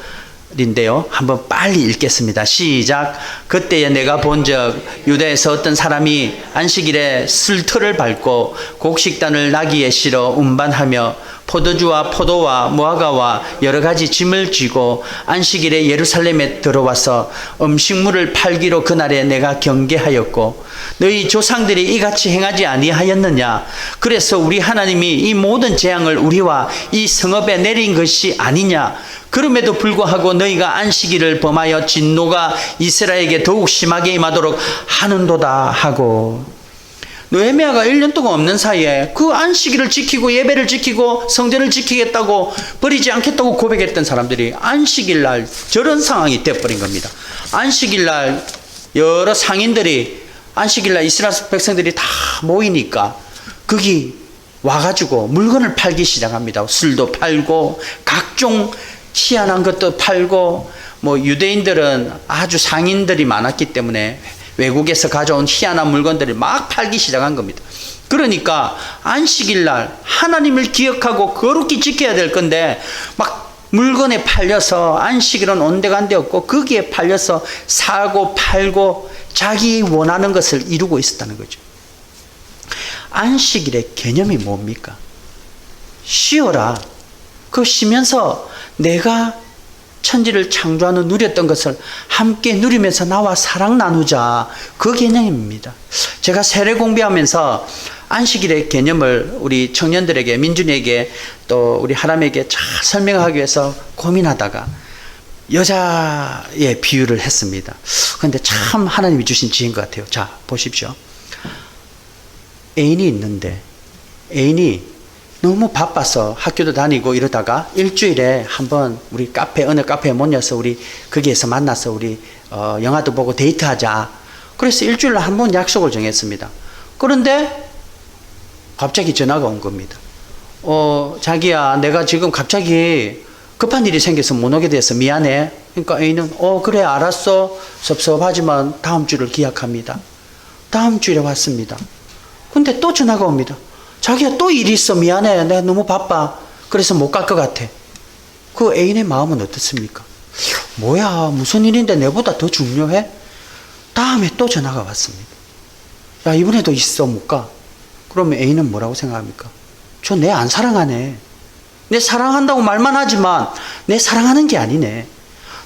19절인데요 한번 빨리 읽겠습니다. 시작. 그때에 내가 본즉 유다에서 어떤 사람이 안식일에 슬터를 밟고 곡식단을 나귀에 실어 운반하며 포도주와 포도와 무화과와 여러 가지 짐을 쥐고 안식일에 예루살렘에 들어와서 음식물을 팔기로 그날에 내가 경계하였고 너희 조상들이 이같이 행하지 아니하였느냐. 그래서 우리 하나님이 이 모든 재앙을 우리와 이 성읍에 내린 것이 아니냐. 그럼에도 불구하고 너희가 안식일을 범하여 진노가 이스라엘에게 더욱 심하게 임하도록 하는도다 하고. 느헤미야가 1년 동안 없는 사이에 그 안식일을 지키고 예배를 지키고 성전을 지키겠다고 버리지 않겠다고 고백했던 사람들이 안식일 날 저런 상황이 되어버린 겁니다. 안식일 날 여러 상인들이 안식일 날 이스라엘 백성들이 다 모이니까 거기 와가지고 물건을 팔기 시작합니다. 술도 팔고 각종 희한한 것도 팔고, 뭐 유대인들은 아주 상인들이 많았기 때문에 외국에서 가져온 희한한 물건들을 막 팔기 시작한 겁니다. 그러니까 안식일 날 하나님을 기억하고 거룩히 지켜야 될 건데 막 물건에 팔려서 안식일은 온데간데 없고 거기에 팔려서 사고 팔고 자기 원하는 것을 이루고 있었다는 거죠. 안식일의 개념이 뭡니까? 쉬어라. 그 쉬면서 내가 천지를 창조하는 누렸던 것을 함께 누리면서 나와 사랑 나누자. 그 개념입니다. 제가 세례 공부하면서 안식일의 개념을 우리 청년들에게, 민준이에게 또 우리 하람에게 잘 설명하기 위해서 고민하다가 여자의 비유를 했습니다. 그런데 참 하나님이 주신 지혜인 것 같아요. 자, 보십시오. 애인이 있는데 애인이 너무 바빠서 학교도 다니고 이러다가 일주일에 한번 우리 어느 카페에 모여서 우리 거기에서 만나서 우리 영화도 보고 데이트하자. 그래서 일주일에 한번 약속을 정했습니다. 그런데 갑자기 전화가 온 겁니다. 자기야, 내가 지금 갑자기 급한 일이 생겨서 못 오게 돼서 미안해. 그러니까 A는 그래 알았어. 섭섭하지만 다음 주를 기약합니다. 다음 주에 왔습니다. 근데 또 전화가 옵니다. 자기야, 또 일이 있어. 미안해. 내가 너무 바빠. 그래서 못 갈 것 같아. 그 애인의 마음은 어떻습니까? 뭐야, 무슨 일인데 내보다 더 중요해? 다음에 또 전화가 왔습니다. 야, 이번에도 있어. 못 가. 그러면 애인은 뭐라고 생각합니까? 저 내 안 사랑하네. 내 사랑한다고 말만 하지만 내 사랑하는 게 아니네.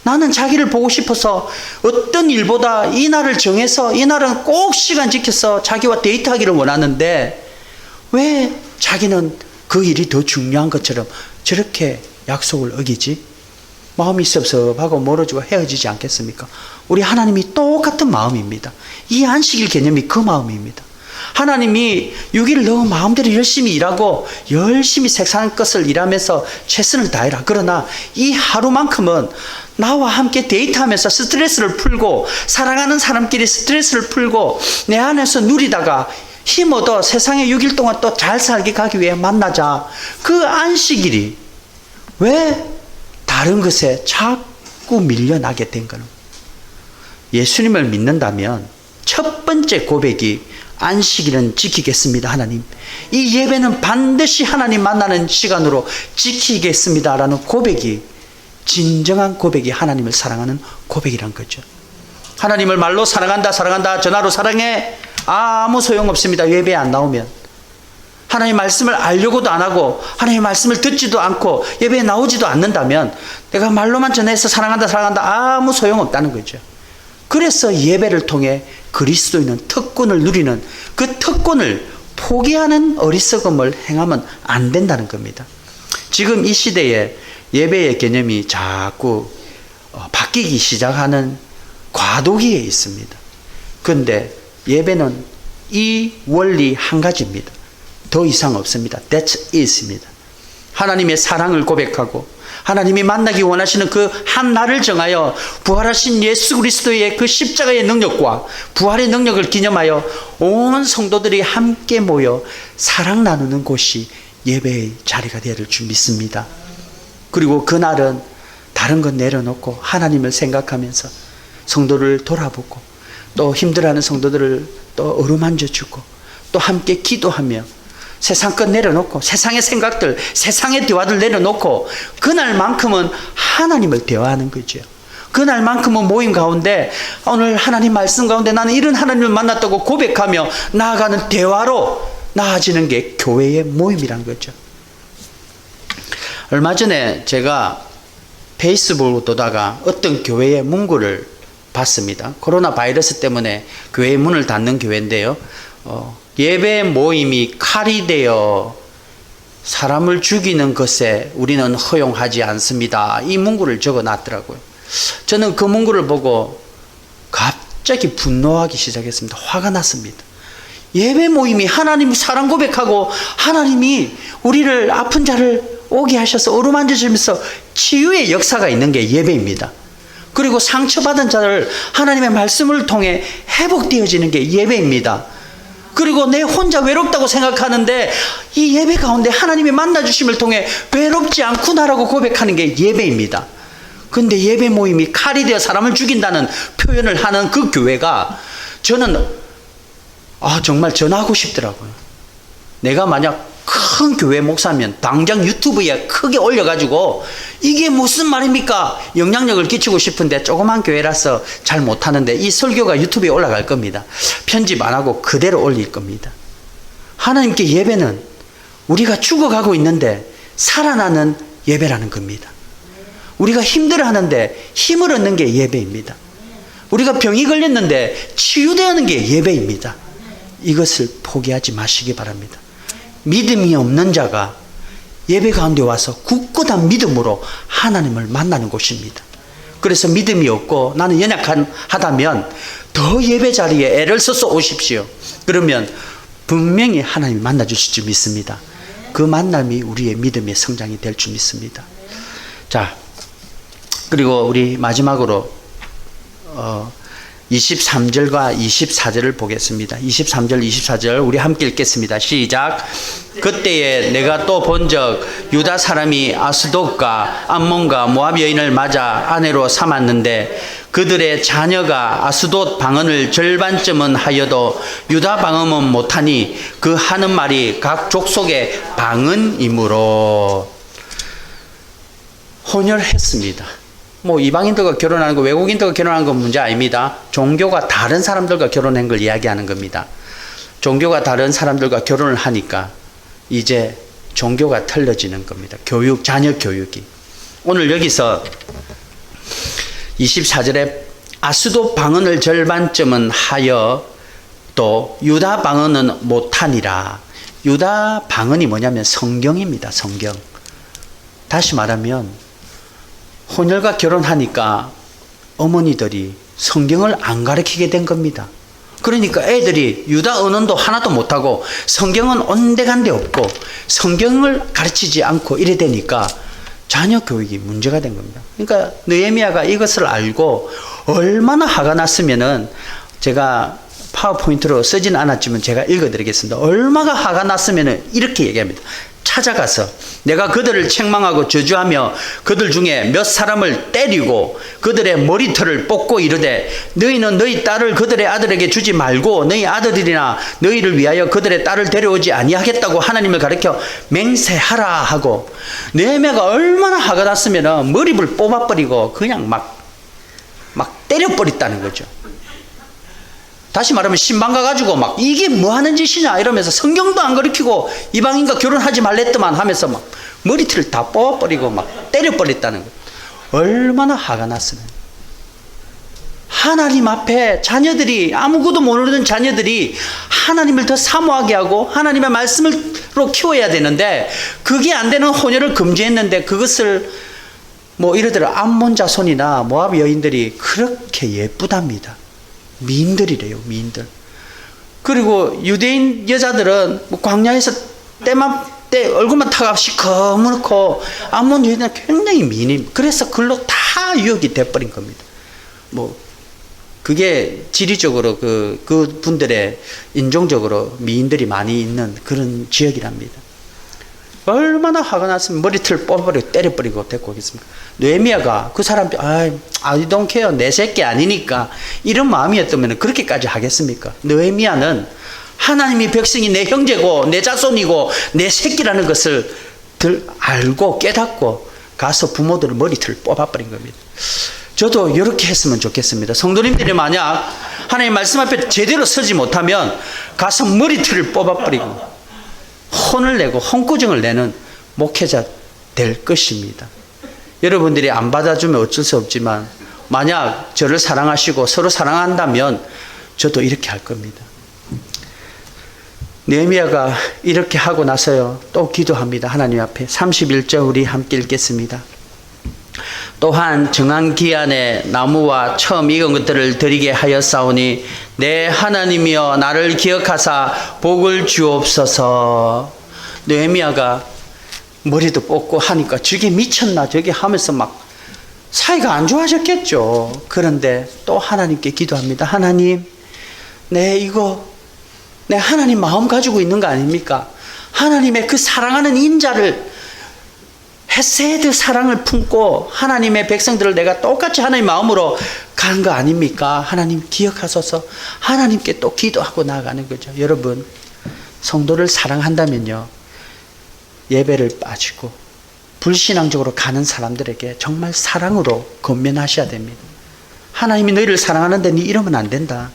나는 자기를 보고 싶어서 어떤 일보다 이 날을 정해서 이 날은 꼭 시간 지켜서 자기와 데이트하기를 원하는데 왜 자기는 그 일이 더 중요한 것처럼 저렇게 약속을 어기지? 마음이 섭섭하고 멀어지고 헤어지지 않겠습니까? 우리 하나님이 똑같은 마음입니다. 이 안식일 개념이 그 마음입니다. 하나님이 6일을 너 마음대로 열심히 일하고 열심히 세상 것을 일하면서 최선을 다해라. 그러나 이 하루만큼은 나와 함께 데이트하면서 스트레스를 풀고 사랑하는 사람끼리 스트레스를 풀고 내 안에서 누리다가 힘 얻어 세상에 6일 동안 또 잘 살게 가기 위해 만나자. 그 안식일이 왜 다른 것에 자꾸 밀려나게 된 거는? 예수님을 믿는다면 첫 번째 고백이 안식일은 지키겠습니다. 하나님, 이 예배는 반드시 하나님 만나는 시간으로 지키겠습니다 라는 고백이 진정한 고백이 하나님을 사랑하는 고백이란 거죠. 하나님을 말로 사랑한다 전화로 사랑해 아무 소용없습니다. 예배에 안 나오면. 하나님 말씀을 알려고도 안 하고 하나님 말씀을 듣지도 않고 예배에 나오지도 않는다면 내가 말로만 전해서 사랑한다 아무 소용없다는 거죠. 그래서 예배를 통해 그리스도인은 특권을 누리는 그 특권을 포기하는 어리석음을 행하면 안 된다는 겁니다. 지금 이 시대에 예배의 개념이 자꾸 바뀌기 시작하는 과도기에 있습니다. 그런데 예배는 이 원리 한 가지입니다. 더 이상 없습니다. That's it입니다. 하나님의 사랑을 고백하고 하나님이 만나기 원하시는 그 한 날을 정하여 부활하신 예수 그리스도의 그 십자가의 능력과 부활의 능력을 기념하여 온 성도들이 함께 모여 사랑 나누는 곳이 예배의 자리가 되어야 될 줄 믿습니다. 그리고 그날은 다른 것 내려놓고 하나님을 생각하면서 성도를 돌아보고 또 힘들어하는 성도들을 또 어루만져 주고 또 함께 기도하며 세상 것 내려놓고 세상의 생각들, 세상의 대화들 내려놓고 그날만큼은 하나님을 대화하는 거죠. 그날만큼은 모임 가운데 오늘 하나님 말씀 가운데 나는 이런 하나님을 만났다고 고백하며 나아가는 대화로 나아지는 게 교회의 모임이란 거죠. 얼마 전에 제가 페이스북을 보다가 어떤 교회의 문구를 봤습니다. 코로나 바이러스 때문에 교회 문을 닫는 교회인데요. 예배 모임이 칼이 되어 사람을 죽이는 것에 우리는 허용하지 않습니다. 이 문구를 적어 놨더라고요. 저는 그 문구를 보고 갑자기 분노하기 시작했습니다. 화가 났습니다. 예배 모임이 하나님 사랑 고백하고 하나님이 우리를 아픈 자를 오게 하셔서 어루만져 주면서 치유의 역사가 있는 게 예배입니다. 그리고 상처받은 자를 하나님의 말씀을 통해 회복되어지는 게 예배입니다. 그리고 내 혼자 외롭다고 생각하는데 이 예배 가운데 하나님의 만나주심을 통해 외롭지 않구나라고 고백하는 게 예배입니다. 근데 예배 모임이 칼이 되어 사람을 죽인다는 표현을 하는 그 교회가 저는 정말 전화하고 싶더라고요. 내가 만약 큰 교회 목사면 당장 유튜브에 크게 올려가지고 이게 무슨 말입니까? 영향력을 끼치고 싶은데 조그만 교회라서 잘 못하는데 이 설교가 유튜브에 올라갈 겁니다. 편집 안 하고 그대로 올릴 겁니다. 하나님께 예배는 우리가 죽어가고 있는데 살아나는 예배라는 겁니다. 우리가 힘들어하는데 힘을 얻는 게 예배입니다. 우리가 병이 걸렸는데 치유되는 게 예배입니다. 이것을 포기하지 마시기 바랍니다. 믿음이 없는 자가 예배 가운데 와서 굳건한 믿음으로 하나님을 만나는 곳입니다. 그래서 믿음이 없고 나는 연약하다면 더 예배 자리에 애를 써서 오십시오. 그러면 분명히 하나님을 만나 주실 줄 믿습니다. 그 만남이 우리의 믿음의 성장이 될 줄 믿습니다. 자, 그리고 우리 마지막으로 23절과 24절을 보겠습니다. 23절, 24절 우리 함께 읽겠습니다. 시작. 그때에 내가 또 본적 유다 사람이 아스돗과 암몬과 모압 여인을 맞아 아내로 삼았는데 그들의 자녀가 아스돗 방언을 절반쯤은 하여도 유다 방언은 못하니 그 하는 말이 각 족속의 방언이므로. 혼혈했습니다. 이방인들과 결혼하는 거, 외국인들과 결혼하는 건 문제 아닙니다. 종교가 다른 사람들과 결혼한 걸 이야기하는 겁니다. 종교가 다른 사람들과 결혼을 하니까 이제 종교가 틀려지는 겁니다. 자녀 교육이. 오늘 여기서 24절에 아스돗 방언을 절반쯤은 하여 또 유다 방언은 못하니라. 유다 방언이 뭐냐면 성경입니다. 성경. 다시 말하면 혼혈과 결혼하니까 어머니들이 성경을 안 가르치게 된 겁니다. 그러니까 애들이 유다 언어도 하나도 못하고 성경은 온데간데 없고 성경을 가르치지 않고 이래 되니까 자녀 교육이 문제가 된 겁니다. 그러니까 느헤미야가 이것을 알고 얼마나 화가 났으면은 제가 파워포인트로 쓰진 않았지만 제가 읽어드리겠습니다. 얼마나 화가 났으면은 이렇게 얘기합니다. 찾아가서 내가 그들을 책망하고 저주하며 그들 중에 몇 사람을 때리고 그들의 머리털을 뽑고 이르되 너희는 너희 딸을 그들의 아들에게 주지 말고 너희 아들들이나 너희를 위하여 그들의 딸을 데려오지 아니하겠다고 하나님을 가르쳐 맹세하라 하고, 느헤미야가 얼마나 화가 났으면 머리를 뽑아버리고 그냥 막 때려버렸다는 거죠. 다시 말하면 신방 가가지고 막 이게 뭐 하는 짓이냐 이러면서 성경도 안 가르치고 이방인과 결혼하지 말랬더만 하면서 막 머리털을 다 뽑아버리고 막 때려버렸다는 거예요. 얼마나 화가 났으면. 하나님 앞에 자녀들이, 아무것도 모르는 자녀들이 하나님을 더 사모하게 하고 하나님의 말씀으로 키워야 되는데 그게 안 되는 혼혈을 금지했는데 그것을 이르더라 암몬 자손이나 모압 여인들이 그렇게 예쁘답니다. 미인들이래요, 미인들. 그리고 유대인 여자들은 광야에서 때 얼굴만 타가 시커멓고 암몬 여인들은 굉장히 미인. 그래서 그걸로 다 유혹이 돼버린 겁니다. 그게 지리적으로 그 분들의 인종적으로 미인들이 많이 있는 그런 지역이랍니다. 얼마나 화가 났으면 머리털 뽑아버리고 때려버리고 데리고 오겠습니까? 느헤미야가 그 사람들 I don't care, 내 새끼 아니니까 이런 마음이었다면 그렇게까지 하겠습니까? 느헤미야는 하나님이 백성이 내 형제고 내 자손이고 내 새끼라는 것을 알고 깨닫고 가서 부모들의 머리털을 뽑아버린 겁니다. 저도 이렇게 했으면 좋겠습니다. 성도님들이 만약 하나님 말씀 앞에 제대로 서지 못하면 가서 머리털을 뽑아버리고 혼을 내고 혼꾸정을 내는 목회자 될 것입니다. 여러분들이 안 받아주면 어쩔 수 없지만 만약 저를 사랑하시고 서로 사랑한다면 저도 이렇게 할 겁니다. 느헤미야가 이렇게 하고 나서요 또 기도합니다. 하나님 앞에 31절 우리 함께 읽겠습니다. 또한 정한 기한에 나무와 처음 익은 것들을 드리게 하였사오니 내 하나님이여 나를 기억하사 복을 주옵소서. 느헤미야가 머리도 뽑고 하니까 저게 미쳤나 저게 하면서 막 사이가 안 좋아졌겠죠. 그런데 또 하나님께 기도합니다. 하나님, 내 하나님 마음 가지고 있는 거 아닙니까? 하나님의 그 사랑하는 인자를 헤세드 사랑을 품고 하나님의 백성들을 내가 똑같이 하나님 마음으로 가는 거 아닙니까? 하나님 기억하소서. 하나님께 또 기도하고 나아가는 거죠. 여러분, 성도를 사랑한다면요 예배를 빠지고 불신앙적으로 가는 사람들에게 정말 사랑으로 건면하셔야 됩니다. 하나님이 너희를 사랑하는데 네 이러면 안 된다.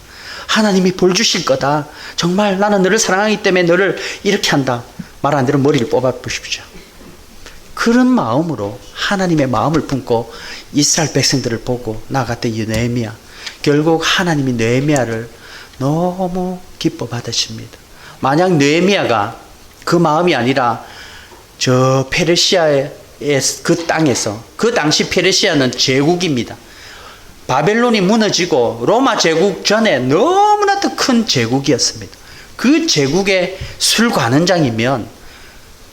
하나님이 볼 주실 거다. 정말 나는 너를 사랑하기 때문에 너를 이렇게 한다. 말 안 들으면 머리를 뽑아 보십시오. 그런 마음으로 하나님의 마음을 품고 이스라엘 백성들을 보고 나아갔던 이 느헤미야. 결국 하나님이 느헤미야를 너무 기뻐 받으십니다. 만약 느헤미야가 그 마음이 아니라 저 페르시아의 그 땅에서, 그 당시 페르시아는 제국입니다. 바벨론이 무너지고 로마 제국 전에 너무나도 큰 제국이었습니다. 그 제국의 술관원장이면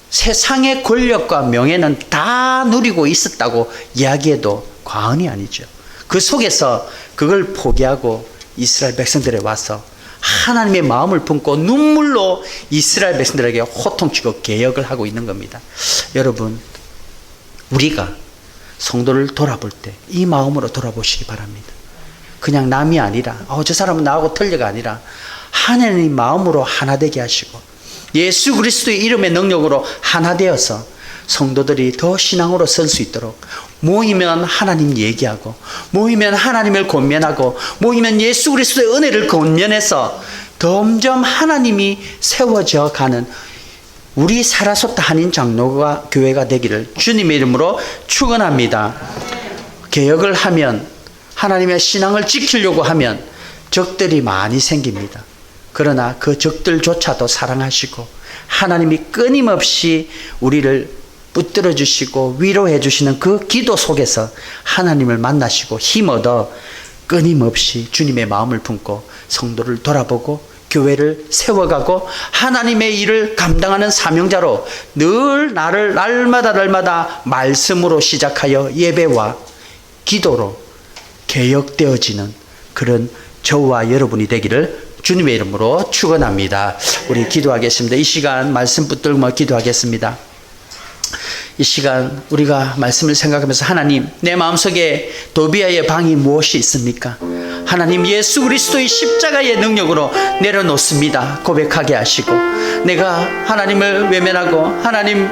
세상의 권력과 명예는 다 누리고 있었다고 이야기해도 과언이 아니죠. 그 속에서 그걸 포기하고 이스라엘 백성들에 와서 하나님의 마음을 품고 눈물로 이스라엘 백성들에게 호통치고 개혁을 하고 있는 겁니다. 여러분, 우리가 성도를 돌아볼 때 이 마음으로 돌아보시기 바랍니다. 그냥 남이 아니라 저 사람은 나하고 틀려가 아니라 하나님 마음으로 하나 되게 하시고 예수 그리스도의 이름의 능력으로 하나 되어서 성도들이 더 신앙으로 설 수 있도록 모이면 하나님 얘기하고 모이면 하나님을 권면하고 모이면 예수 그리스도의 은혜를 권면해서 점점 하나님이 세워져 가는 우리 사라소타 한인 장로가 교회가 되기를 주님의 이름으로 축원합니다. 개혁을 하면 하나님의 신앙을 지키려고 하면 적들이 많이 생깁니다. 그러나 그 적들조차도 사랑하시고 하나님이 끊임없이 우리를 붙들어 주시고 위로해 주시는 그 기도 속에서 하나님을 만나시고 힘 얻어 끊임없이 주님의 마음을 품고 성도를 돌아보고 교회를 세워가고 하나님의 일을 감당하는 사명자로 늘 나를 날마다 말씀으로 시작하여 예배와 기도로 개혁되어지는 그런 저와 여러분이 되기를 주님의 이름으로 축원합니다. 우리 기도하겠습니다. 이 시간 말씀 붙들고 기도하겠습니다. 이 시간 우리가 말씀을 생각하면서 하나님, 내 마음속에 도비아의 방이 무엇이 있습니까? 하나님, 예수 그리스도의 십자가의 능력으로 내려놓습니다. 고백하게 하시고 내가 하나님을 외면하고 하나님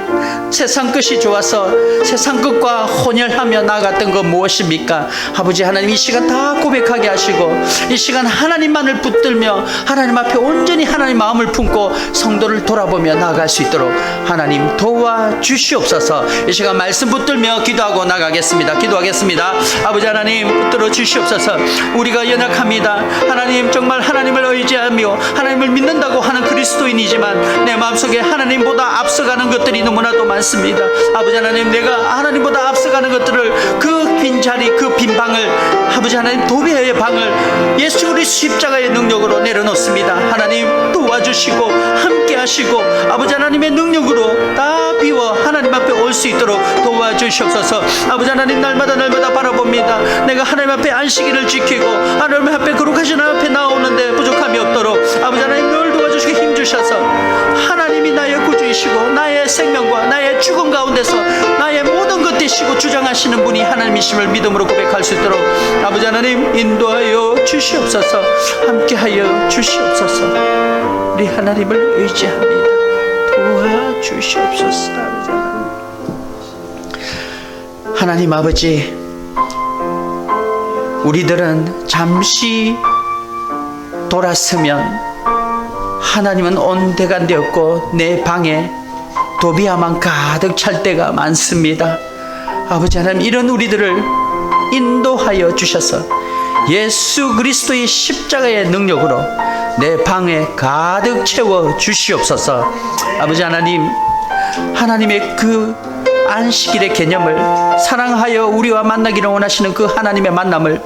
세상 것이 좋아서 세상 것과 혼혈하며 나아갔던 것 무엇입니까? 아버지 하나님, 이 시간 다 고백하게 하시고 이 시간 하나님만을 붙들며 하나님 앞에 온전히 하나님 마음을 품고 성도를 돌아보며 나아갈 수 있도록 하나님 도와주시옵소서. 이 시간 말씀 붙들며 기도하고 나가겠습니다. 기도하겠습니다. 아버지 하나님, 붙들어 주시옵소서. 우리가 연약합니다. 하나님, 정말 하나님을 의지하며 하나님을 믿는다고 하는 그리스도인이지만 내 마음속에 하나님보다 앞서가는 것들이 너무나도 많습니다. 아버지 하나님, 내가 하나님보다 앞서가는 것들을 그 빈자리, 그 빈방을 아버지 하나님 도비아의 방을 예수 그리스도 십자가의 능력으로 내려놓습니다. 하나님 도와주시고 함께 하시고 아버지 하나님의 능력으로 다 비워 하나님 앞에 올 수 있도록 도와주시옵소서. 아버지 하나님, 날마다 바라봅니다. 내가 하나님 앞에 안식일을 지키고 하나님 앞에 거룩하신 하나님 앞에 나오는데 부족함이 없도록 아버지 하나님 늘 도와주시고 힘주셔서 하나님이 나의 구주이시고 나의 생명과 나의 죽음 가운데서 나의 모든 것 되시고 주장하시는 분이 하나님이심을 믿음으로 고백할 수 있도록 아버지 하나님 인도하여 주시옵소서. 함께하여 주시옵소서. 우리 하나님을 의지합니다. 도와주시옵소서. 아버지 하나님 아버지, 우리들은 잠시 돌았으면 하나님은 온데간데 없고 내 방에 도비야만 가득 찰 때가 많습니다. 아버지 하나님, 이런 우리들을 인도하여 주셔서 예수 그리스도의 십자가의 능력으로 내 방에 가득 채워 주시옵소서. 아버지 하나님, 하나님의 그 안식일의 개념을 사랑하여 우리와 만나기를 원하시는 그 하나님의 만남을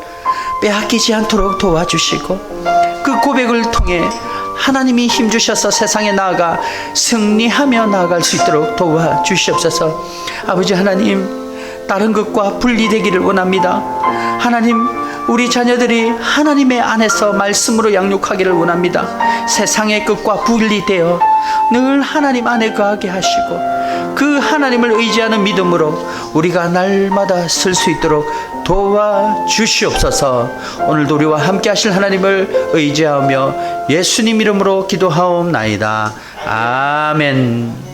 빼앗기지 않도록 도와주시고, 그 고백을 통해 하나님이 힘주셔서 세상에 나아가 승리하며 나아갈 수 있도록 도와주시옵소서. 아버지 하나님, 다른 것과 분리되기를 원합니다. 하나님, 우리 자녀들이 하나님의 안에서 말씀으로 양육하기를 원합니다. 세상의 것과 분리되어 늘 하나님 안에 거하게 하시고, 그 하나님을 의지하는 믿음으로 우리가 날마다 설 수 있도록 도와주시옵소서. 오늘도 우리와 함께 하실 하나님을 의지하며 예수님 이름으로 기도하옵나이다. 아멘.